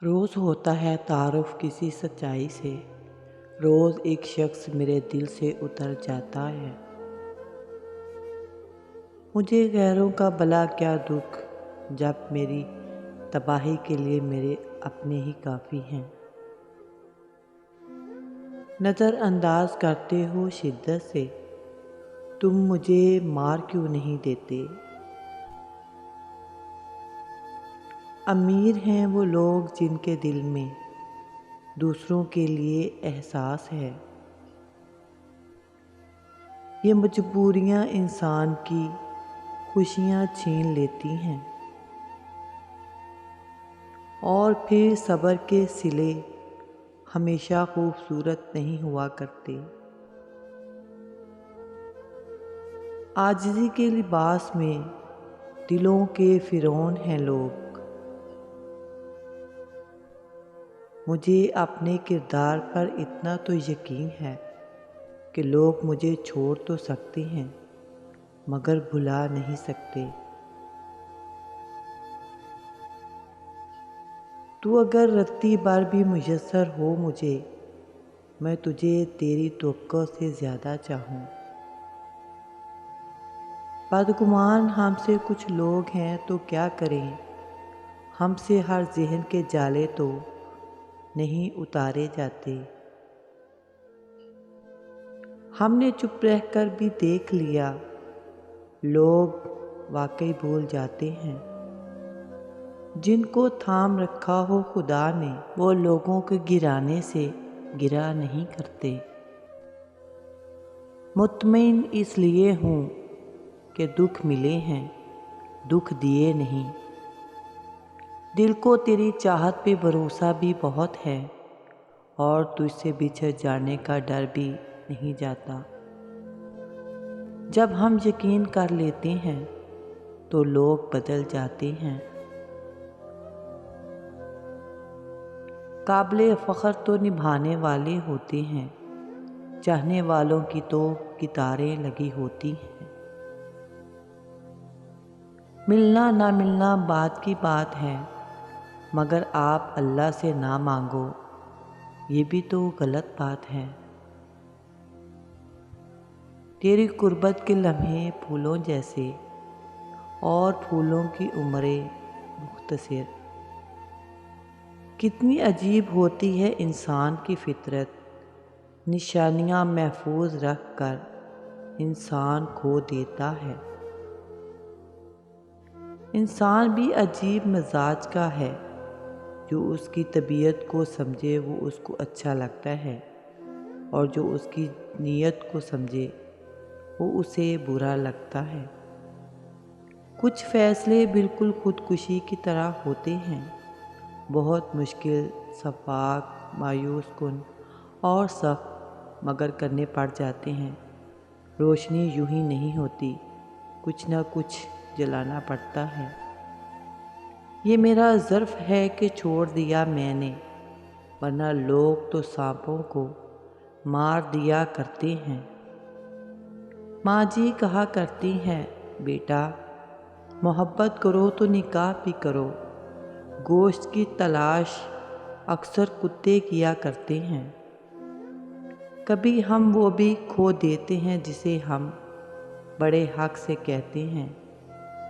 रोज़ होता है तारुफ किसी सच्चाई से। रोज़ एक शख्स मेरे दिल से उतर जाता है। मुझे गैरों का भला क्या दुख, जब मेरी तबाही के लिए मेरे अपने ही काफ़ी हैं। नज़रअंदाज करते हो शिद्दत से, तुम मुझे मार क्यों नहीं देते। अमीर हैं वो लोग जिनके दिल में दूसरों के लिए एहसास है। ये मजबूरियाँ इंसान की खुशियाँ छीन लेती हैं, और फिर सब्र के सिले हमेशा खूबसूरत नहीं हुआ करते। आजिज़ी के लिबास में दिलों के फ़िरौन हैं लोग। मुझे अपने किरदार पर इतना तो यकीन है कि लोग मुझे छोड़ तो सकते हैं मगर भुला नहीं सकते। तू अगर रत्ती भर भी मुयस्सर हो मुझे, मैं तुझे तेरी तवक्को से ज़्यादा चाहूँ। बदगुमान हमसे कुछ लोग हैं तो क्या करें, हमसे हर ज़हन के जाले तो नहीं उतारे जाते। हमने चुप रहकर भी देख लिया, लोग वाकई भूल जाते हैं। जिनको थाम रखा हो खुदा ने, वो लोगों के गिराने से गिरा नहीं करते। मुतमईन इसलिए हूँ कि दुख मिले हैं, दुख दिए नहीं। दिल को तेरी चाहत पे भरोसा भी बहुत है, और तुझसे बिछड़ जाने का डर भी नहीं जाता। जब हम यकीन कर लेते हैं तो लोग बदल जाते हैं। काबिले फ़ख्र तो निभाने वाले होते हैं, चाहने वालों की तो कितारें लगी होती हैं। मिलना ना मिलना बात की बात है, मगर आप अल्लाह से ना मांगो, ये भी तो गलत बात है। तेरी कुर्बत के लम्हे फूलों जैसे, और फूलों की उम्रें मुख्तसर। कितनी अजीब होती है इंसान की फितरत, निशानियाँ महफूज रख कर इंसान खो देता है। इंसान भी अजीब मिजाज का है, जो उसकी तबीयत को समझे वो उसको अच्छा लगता है, और जो उसकी नीयत को समझे वो उसे बुरा लगता है। कुछ फैसले बिल्कुल खुदकुशी की तरह होते हैं, बहुत मुश्किल, शफ़ाक, मायूस कुन और सख्त, मगर करने पड़ जाते हैं। रोशनी यूं ही नहीं होती, कुछ न कुछ जलाना पड़ता है। ये मेरा ज़र्फ़ है कि छोड़ दिया मैंने, वरना लोग तो सांपों को मार दिया करते हैं। माँ जी कहा करती हैं, बेटा मोहब्बत करो तो निकाह भी करो। गोश्त की तलाश अक्सर कुत्ते किया करते हैं। कभी हम वो भी खो देते हैं जिसे हम बड़े हक से कहते हैं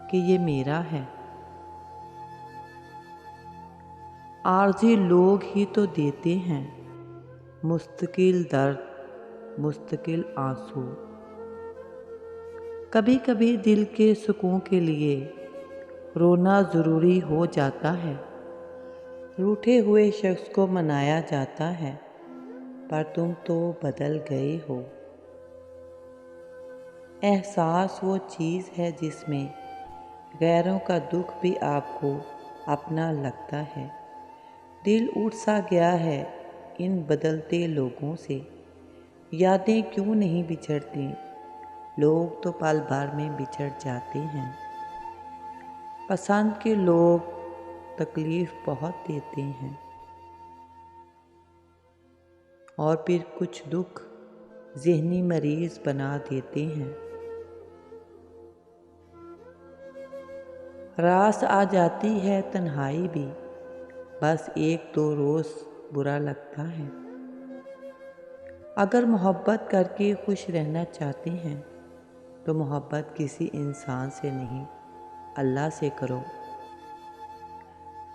कि ये मेरा है। आर्ज़ी लोग ही तो देते हैं मुस्तकिल दर्द, मुस्तकिल आंसू। कभी कभी दिल के सुकून के लिए रोना ज़रूरी हो जाता है। रूठे हुए शख्स को मनाया जाता है, पर तुम तो बदल गए हो। एहसास वो चीज़ है जिसमें गैरों का दुख भी आपको अपना लगता है। दिल उठ सा गया है इन बदलते लोगों से। यादें क्यों नहीं बिछड़ती, लोग तो पल भर में बिछड़ जाते हैं। पसंद के लोग तकलीफ़ बहुत देते हैं, और फिर कुछ दुख ज़हनी मरीज़ बना देते हैं। रास आ जाती है तन्हाई भी, بس ایک دو روز برا لگتا ہے۔ اگر محبت کر کے خوش رہنا چاہتے ہیں تو محبت کسی انسان سے نہیں، اللہ سے کرو۔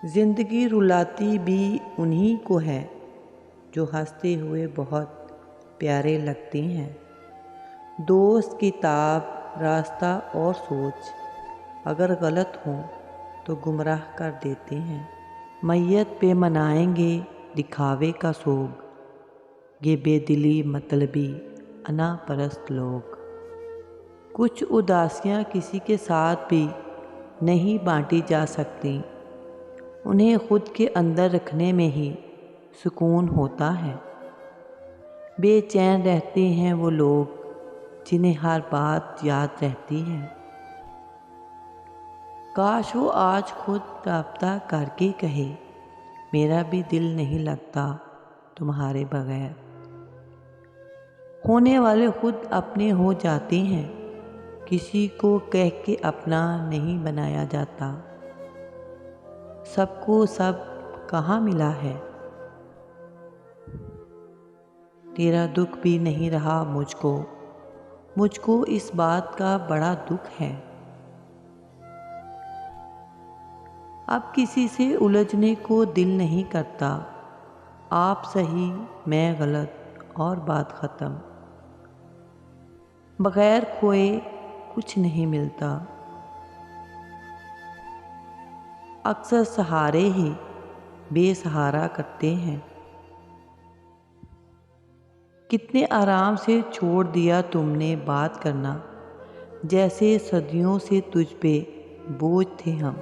زندگی رلاتی بھی انہی کو ہے جو ہنستے ہوئے بہت پیارے لگتے ہیں۔ دوست، کتاب، راستہ اور سوچ اگر غلط ہوں تو گمراہ کر دیتے ہیں۔ میت پہ منائیں گے دکھاوے کا سوگ، یہ بے دلی مطلبی انا پرست لوگ۔ کچھ اداسیاں کسی کے ساتھ بھی نہیں بانٹی جا سکتی، انہیں خود کے اندر رکھنے میں ہی سکون ہوتا ہے۔ بے چین رہتے ہیں وہ لوگ جنہیں ہر بات یاد رہتی ہے۔ کاش وہ آج خود رابطہ کر کے کہے، میرا بھی دل نہیں لگتا تمہارے بغیر۔ ہونے والے خود اپنے ہو جاتے ہیں، کسی کو کہہ کے اپنا نہیں بنایا جاتا۔ سب کو سب کہاں ملا ہے، تیرا دکھ بھی نہیں رہا مجھ کو اس بات کا بڑا دکھ ہے۔ اب کسی سے الجھنے کو دل نہیں کرتا، آپ صحیح میں غلط اور بات ختم۔ بغیر کھوئے کچھ نہیں ملتا، اکثر سہارے ہی بے سہارا کرتے ہیں۔ کتنے آرام سے چھوڑ دیا تم نے بات کرنا، جیسے صدیوں سے تجھ پہ بوجھ تھے ہم۔